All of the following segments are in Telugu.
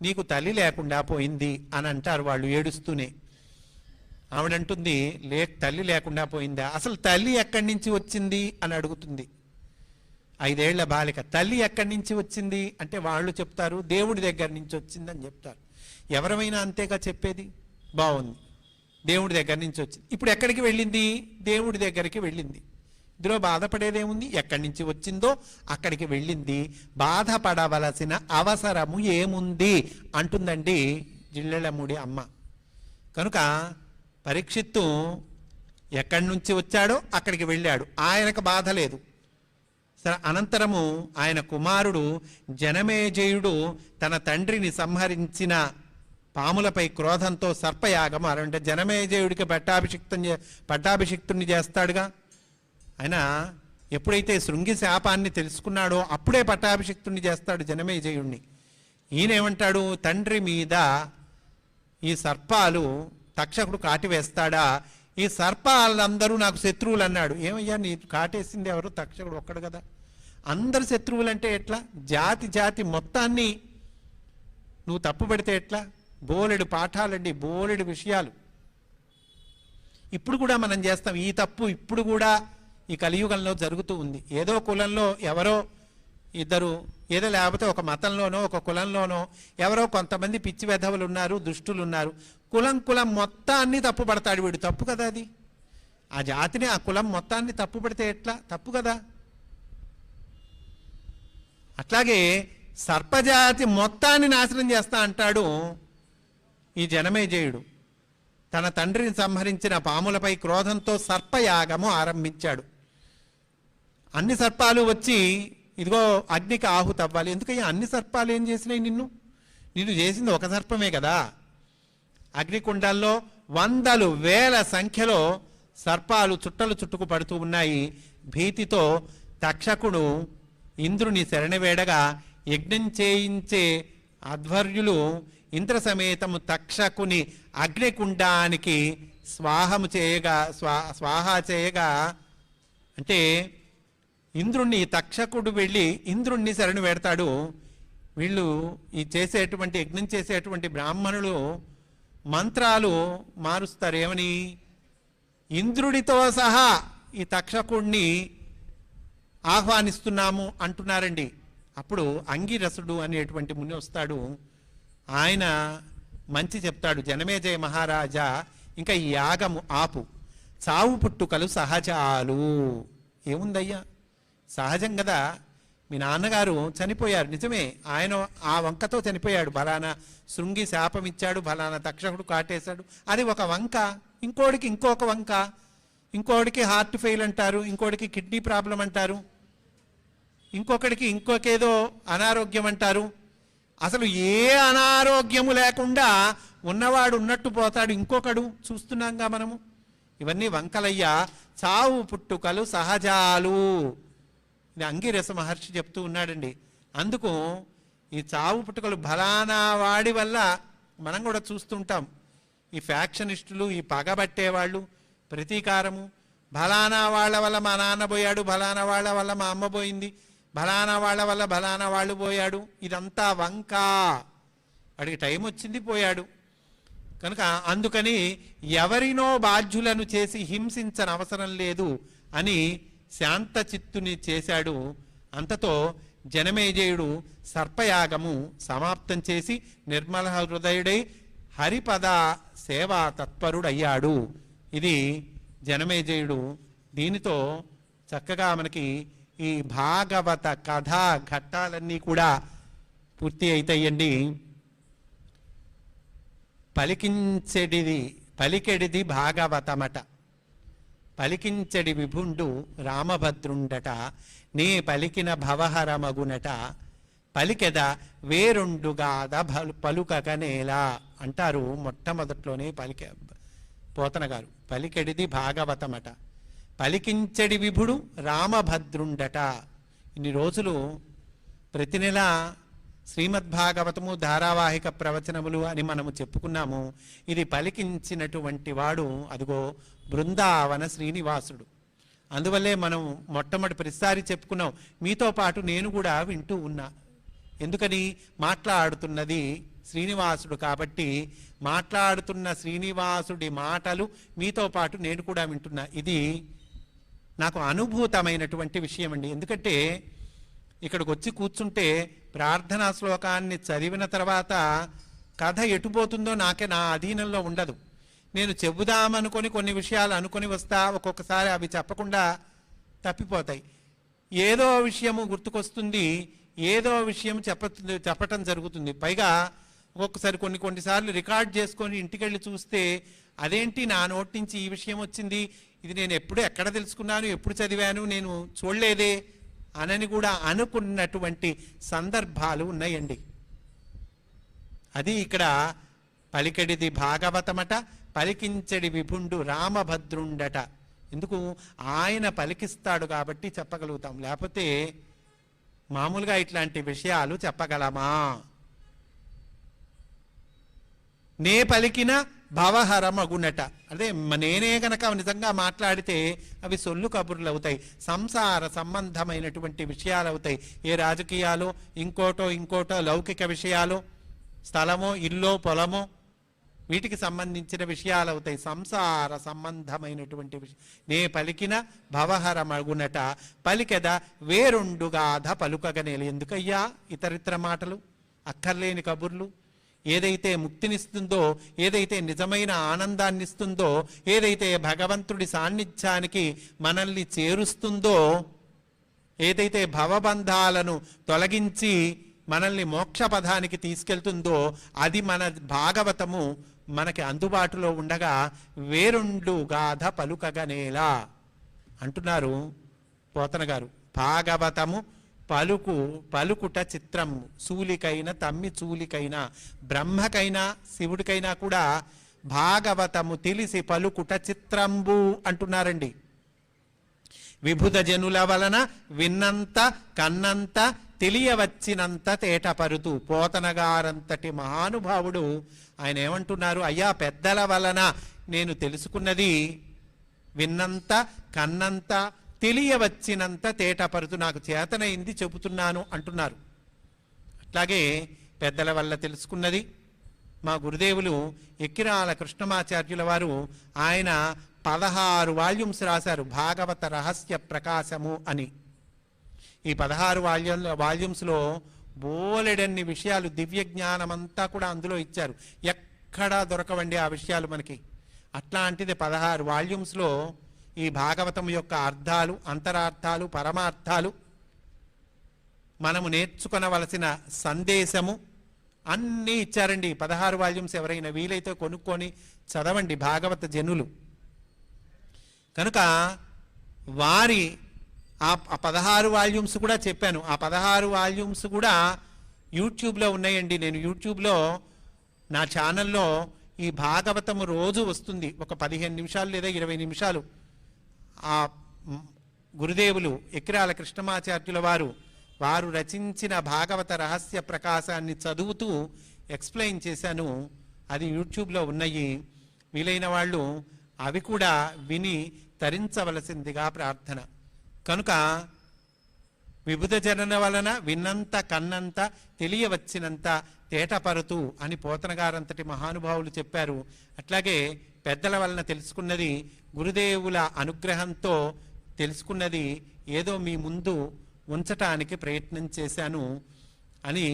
నీకు తల్లి లేకుండా పోయింది అని అంటారు వాళ్ళు ఏడుస్తూనే. ఆవిడంటుంది, తల్లి లేకుండా పోయిందా, అసలు తల్లి ఎక్కడి నుంచి వచ్చింది అని అడుగుతుంది 5 ఏళ్ల బాలిక. తల్లి ఎక్కడి నుంచి వచ్చింది అంటే వాళ్ళు చెప్తారు దేవుడి దగ్గర నుంచి వచ్చిందని చెప్తారు. ఎవరమైనా అంతేగా చెప్పేది. బాగుంది, దేవుడి దగ్గర నుంచి వచ్చింది. ఇప్పుడు ఎక్కడికి వెళ్ళింది? దేవుడి దగ్గరికి వెళ్ళింది. ఇందులో బాధపడేదేముంది? ఎక్కడి నుంచి వచ్చిందో అక్కడికి వెళ్ళింది. బాధపడవలసిన అవసరము ఏముంది అంటుందండి జిల్లెళ్ళముడి అమ్మ. కనుక పరీక్షిత్తు ఎక్కడి నుంచి వచ్చాడో అక్కడికి వెళ్ళాడు, ఆయనకు బాధ లేదు. సరే, అనంతరము ఆయన కుమారుడు జనమేజయుడు తన తండ్రిని సంహరించిన పాములపై క్రోధంతో సర్పయాగం అంటే జనమేజయుడికి పట్టాభిషిక్తుని చేస్తాడుగా. ఆయన ఎప్పుడైతే శృంగి శాపాన్ని తెలుసుకున్నాడో అప్పుడే పట్టాభిషిక్తుని చేస్తాడు జనమేజయుడిని. ఈయనేమంటాడు, తండ్రి మీద ఈ సర్పాలు తక్షకుడు కాటివేస్తాడా, ఈ సర్పాలందరూ నాకు శత్రువులు అన్నాడు. ఏమయ్యా, నీ కాటేసింది ఎవరు? తక్షకుడు ఒక్కడు కదా. అందరు శత్రువులు అంటే ఎట్లా? జాతి మొత్తాన్ని నువ్వు తప్పు పెడితే ఎట్లా? బోలెడు పాఠాలండి, బోలెడు విషయాలు ఇప్పుడు కూడా మనం చేస్తాం. ఈ తప్పు ఇప్పుడు కూడా ఈ కలియుగంలో జరుగుతూ ఉంది. ఏదో కులంలో ఎవరో ఇద్దరు, ఏదో లేకపోతే ఒక మతంలోనో ఒక కులంలోనో ఎవరో కొంతమంది పిచ్చి వెధవులు ఉన్నారు, దుష్టులు ఉన్నారు. కులం మొత్తాన్ని తప్పు పడతాడు వీడు. తప్పు కదా అది. ఆ జాతిని, ఆ కులం మొత్తాన్ని తప్పు పడితే ఎట్లా? తప్పు కదా. అట్లాగే సర్పజాతి మొత్తాన్ని నాశనం చేస్తా అంటాడు ఈ జనమేజయుడు. తన తండ్రిని సంహరించిన పాములపై క్రోధంతో సర్పయాగము ఆరంభించాడు. అన్ని సర్పాలు వచ్చి ఇదిగో అగ్నికి ఆహుతి అవ్వాలి. ఎందుకయ్యా అన్ని సర్పాలు ఏం చేసినాయి? నిన్ను చేసింది ఒక సర్పమే కదా. అగ్నికుండాల్లో 100,000 సంఖ్యలో సర్పాలు చుట్టుకు పడుతూ ఉన్నాయి. భీతితో తక్షకుడు ఇంద్రుని శరణవేడగా యజ్ఞం చేయించే అధ్వర్యులు ఇంద్ర సమేతము తక్షకుని అగ్నికుండానికి స్వాహా చేయగా అంటే ఇంద్రుణ్ణి, తక్షకుడు వెళ్ళి ఇంద్రుణ్ణి శరణు వేడతాడు. వీళ్ళు ఈ చేసేటువంటి యజ్ఞం చేసేటువంటి బ్రాహ్మణులు మంత్రాలు మారుస్తారు. ఏమని? ఇంద్రుడితో సహా ఈ తక్షకుడిని ఆహ్వానిస్తున్నాము అంటున్నారండి. అప్పుడు అంగిరసుడు అనేటువంటి ముని వస్తాడు. ఆయన మంచి చెప్తాడు, జనమేజయ మహారాజా ఇంకా ఈ యాగము ఆపు, చావు పుట్టుకలు సహజాలు. ఏముందయ్యా, సహజం కదా. మీ నాన్నగారు చనిపోయారు, నిజమే, ఆయన ఆ వంకతో చనిపోయాడు. బలానా శృంగి శాపం ఇచ్చాడు, బలానా తక్షకుడు కాటేశాడు, అది ఒక వంక. ఇంకోడికి ఇంకొక వంక, ఇంకోడికి హార్ట్ ఫెయిల్ అంటారు, ఇంకోడికి కిడ్నీ ప్రాబ్లం అంటారు, ఇంకొకడికి ఇంకొకేదో అనారోగ్యం అంటారు. అసలు ఏ అనారోగ్యము లేకుండా ఉన్నవాడు ఉన్నట్టు పోతాడు ఇంకొకడు. చూస్తున్నాంగా మనము. ఇవన్నీ వంకలయ్యా. చావు పుట్టుకలు సహజాలు. ఇది అంగిరస మహర్షి చెప్తూ ఉన్నాడండి. అందుకు ఈ చావు పుట్టుకలు బలానా వాడి వల్ల మనం కూడా చూస్తుంటాం. ఈ ఫ్యాక్షనిస్టులు, ఈ పగబట్టేవాళ్ళు, ప్రతీకారము, బలానా వాళ్ళ వల్ల మా నాన్న పోయాడు, బలానా వాళ్ళ వల్ల మా అమ్మ పోయింది, బలానా వాళ్ళ వల్ల బలానా వాళ్ళు పోయాడు. ఇదంతా వంక. వాడికి టైం వచ్చింది, పోయాడు. కనుక అందుకని ఎవరినో బాధ్యులను చేసి హింసించని అవసరం లేదు అని శాంత చిత్తుని చేశాడు. అంతతో జనమేజయుడు సర్పయాగము సమాప్తం చేసి నిర్మల హృదయుడై హరిపద సేవా తత్పరుడయ్యాడు. ఇది జనమేజయుడు. దీనితో చక్కగా మనకి ఈ భాగవత కథా ఘట్టాలన్నీ కూడా పూర్తి అవుతాయండి. పలికెడిది భాగవతమట, పలికించడి విభుండు రామభద్రుండట, నే పలికిన భవహరమగునట, పలికెద వేరుండుగాద పలుకగనేలా అంటారు మొట్టమొదట్లోనే పోతన గారు. పలికెడిది భాగవతమట, పలికించడి విభుడు రామభద్రుండట. ఇన్ని రోజులు ప్రతి నెల శ్రీమద్భాగవతము ధారావాహిక ప్రవచనములు అని మనము చెప్పుకున్నాము. ఇది పలికించినటువంటి వాడు అదిగో బృందావన శ్రీనివాసుడు. అందువల్లే మనం మొట్టమొదటి ప్రతిసారి చెప్పుకున్నాం, మీతో పాటు నేను కూడా వింటూ ఉన్నా. ఎందుకని? మాట్లాడుతున్నది శ్రీనివాసుడు కాబట్టి మాట్లాడుతున్న శ్రీనివాసుడి మాటలు మీతో పాటు నేను కూడా వింటున్నా. ఇది నాకు అనుభూతమైనటువంటి విషయం అండి. ఎందుకంటే ఇక్కడికి వచ్చి కూర్చుంటే ప్రార్థనా శ్లోకాన్ని చదివిన తర్వాత కథ ఎటుపోతుందో నా అధీనంలో ఉండదు. నేను చెబుదామనుకొని కొన్ని విషయాలు అనుకొని వస్తా, ఒక్కొక్కసారి అవి చెప్పకుండా తప్పిపోతాయి. ఏదో విషయము గుర్తుకొస్తుంది, ఏదో విషయం చెప్పటం జరుగుతుంది. పైగా ఒక్కొక్కసారి కొన్నిసార్లు రికార్డ్ చేసుకొని ఇంటికెళ్ళి చూస్తే అదేంటి నా నోటి నుంచి ఈ విషయం వచ్చింది, ఇది నేను ఎక్కడ తెలుసుకున్నాను, ఎప్పుడు చదివాను, నేను చూడలేదే అనని కూడా అనుకున్నటువంటి సందర్భాలు ఉన్నాయండి. అది ఇక్కడ పలికెడిది భాగవతమట, పలికించడి విభుండు రామభద్రుండట. ఎందుకు? ఆయన పలికిస్తాడు కాబట్టి చెప్పగలుగుతాం, లేకపోతే మామూలుగా ఇట్లాంటి విషయాలు చెప్పగలమా? నే పలికిన భవహరమగునట. అదే నేనే గనక నిజంగా మాట్లాడితే అవి సొల్లు కబుర్లు అవుతాయి, సంసార సంబంధమైనటువంటి విషయాలు అవుతాయి. ఏ రాజకీయాలు, ఇంకోటో లౌకిక విషయాలు, స్థలమో ఇల్లో పొలమో, వీటికి సంబంధించిన విషయాలు అవుతాయి, సంసార సంబంధమైనటువంటి విషయం. నే పలికిన భవహరమగునట, పలికెద వేరుండుగాధ పలుకగనేలు. ఎందుకయ్యా ఇతరితర మాటలు, అక్కర్లేని కబుర్లు? ఏదైతే ముక్తినిస్తుందో, ఏదైతే నిజమైన ఆనందాన్ని ఇస్తుందో, ఏదైతే భగవంతుడి సాన్నిధ్యానికి మనల్ని చేరుస్తుందో, ఏదైతే భవబంధాలను తొలగించి మనల్ని మోక్ష పదానికి తీసుకెళ్తుందో, అది మన భాగవతము మనకి అందుబాటులో ఉండగా వేరుండు గాథ పలుకగనేలా అంటున్నారు పోతన గారు. భాగవతము పలుకుట చిత్రం, శూలికైన తమ్మి చూలికైనా, బ్రహ్మకైనా శివుడికైనా కూడా భాగవతము తెలిసి పలుకుట చిత్రంబు అంటున్నారండి. విభుద జనుల వలన విన్నంత కన్నంత తెలియవచ్చినంత తేటపరుతూ. పోతనగారంతటి మహానుభావుడు ఆయన ఏమంటున్నారు? అయ్యా పెద్దల వలన నేను తెలుసుకున్నది విన్నంత కన్నంత తెలియవచ్చినంత తేటపరుతూ, నాకు చేతనైంది చెబుతున్నాను అంటున్నారు. అట్లాగే పెద్దల వల్ల తెలుసుకున్నది మా గురుదేవులు ఎక్కిరాల కృష్ణమాచార్యుల వారు, ఆయన 16 వాల్యూమ్స్ రాశారు భాగవత రహస్య ప్రకాశము అని. ఈ 16 వాల్యూమ్స్లో బోలెడన్ని విషయాలు, దివ్య జ్ఞానమంతా కూడా అందులో ఇచ్చారు. ఎక్కడా దొరకవండి ఆ విషయాలు మనకి. అట్లాంటిది 16 వాల్యూమ్స్లో ఈ భాగవతం యొక్క అర్థాలు, అంతరార్థాలు, పరమార్థాలు, మనము నేర్చుకొనవలసిన సందేశము అన్నీ ఇచ్చారండి. 16 వాల్యూమ్స్ ఎవరైనా వీలైతే కొనుక్కొని చదవండి భాగవత జనులు. కనుక వారి ఆ 16 వాల్యూమ్స్ కూడా చెప్పాను. ఆ 16 వాల్యూమ్స్ కూడా యూట్యూబ్లో ఉన్నాయండి. నేను యూట్యూబ్లో నా ఛానల్లో ఈ భాగవతము రోజు వస్తుంది, ఒక 15 నిమిషాలు లేదా 20 నిమిషాలు. ఆ గురుదేవులు ఎక్కిరాల కృష్ణమాచార్యుల వారు రచించిన భాగవత రహస్య ప్రకాశాన్ని చదువుతూ ఎక్స్ప్లెయిన్ చేశాను. అది యూట్యూబ్లో ఉన్నాయి. వీలైన వాళ్ళు అవి కూడా విని తరించవలసిందిగా ప్రార్థన. కనుక విబుధ జనన వలన విన్నంత కన్నంత తెలియవచ్చినంత తేటపరుతూ అని పోతనగారంతటి మహానుభావులు చెప్పారు. అట్లాగే పెద్దల వలన తెలుసుకున్నది, గురుదేవుల అనుగ్రహంతో తెలుసుకున్నది ఏదో మీ ముందు ఉంచటానికి ప్రయత్నం చేశాను అని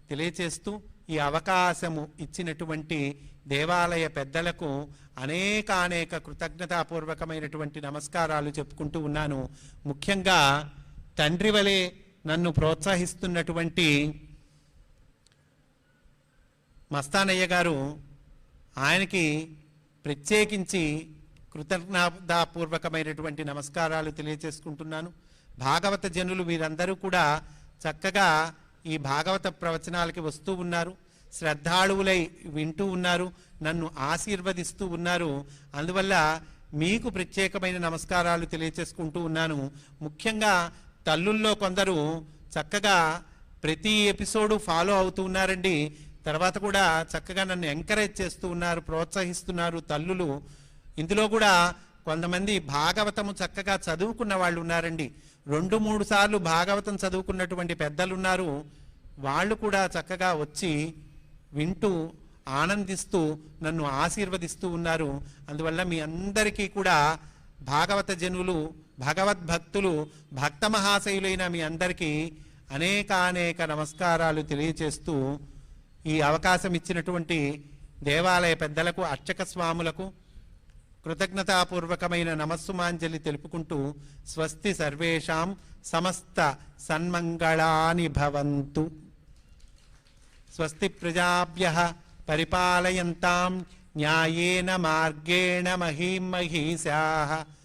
తెలియచేస్తూ, ఈ అవకాశము ఇచ్చినటువంటి దేవాలయ పెద్దలకు అనేక కృతజ్ఞతాపూర్వకమైనటువంటి నమస్కారాలు చెప్పుకుంటూ ఉన్నాను. ముఖ్యంగా తండ్రి వలె నన్ను ప్రోత్సహిస్తున్నటువంటి మస్తానయ్య గారు, ఆయనకి ప్రత్యేకించి కృతజ్ఞతాపూర్వకమైనటువంటి నమస్కారాలు తెలియచేసుకుంటున్నాను. భాగవత జనులు వీరందరూ కూడా చక్కగా ఈ భాగవత ప్రవచనాలకి వస్తూ ఉన్నారు, శ్రద్ధాళువులై వింటూ ఉన్నారు, నన్ను ఆశీర్వదిస్తూ ఉన్నారు. అందువల్ల మీకు ప్రత్యేకమైన నమస్కారాలు తెలియచేసుకుంటూ ఉన్నాను. ముఖ్యంగా తల్లుల్లో కొందరు చక్కగా ప్రతి ఎపిసోడు ఫాలో అవుతూ ఉన్నారండి. తర్వాత కూడా చక్కగా నన్ను ఎంకరేజ్ చేస్తూ ఉన్నారు, ప్రోత్సహిస్తున్నారు తల్లులు. ఇందులో కూడా కొంతమంది భాగవతము చక్కగా చదువుకున్న వాళ్ళు ఉన్నారండి. 2-3 సార్లు భాగవతం చదువుకున్నటువంటి పెద్దలు ఉన్నారు. వాళ్ళు కూడా చక్కగా వచ్చి వింటూ ఆనందిస్తూ నన్ను ఆశీర్వదిస్తూ ఉన్నారు. అందువల్ల మీ అందరికీ కూడా భాగవత జనులు, భగవద్భక్తులు, భక్త మహాశయులైన మీ అందరికీ అనేకానేక నమస్కారాలు తెలియచేస్తూ ఈ అవకాశం ఇచ్చినటువంటి దేవాలయ పెద్దలకు, అర్చక స్వాములకు కృతజ్ఞతాపూర్వకమైన నమస్సుమాంజలి తెలుపుకుంటూ స్వస్తి సర్వేషాం సమస్త సన్మంగళాని భవంతు. స్వస్తి ప్రజాభ్యః పరిపాలయంతాం న్యాయేన మార్గేణ మహీం మహీశాః.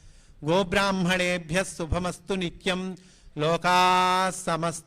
గోబ్రాహ్మణేభ్యః శుభమస్తు నిత్యం. లోకాః సమస్త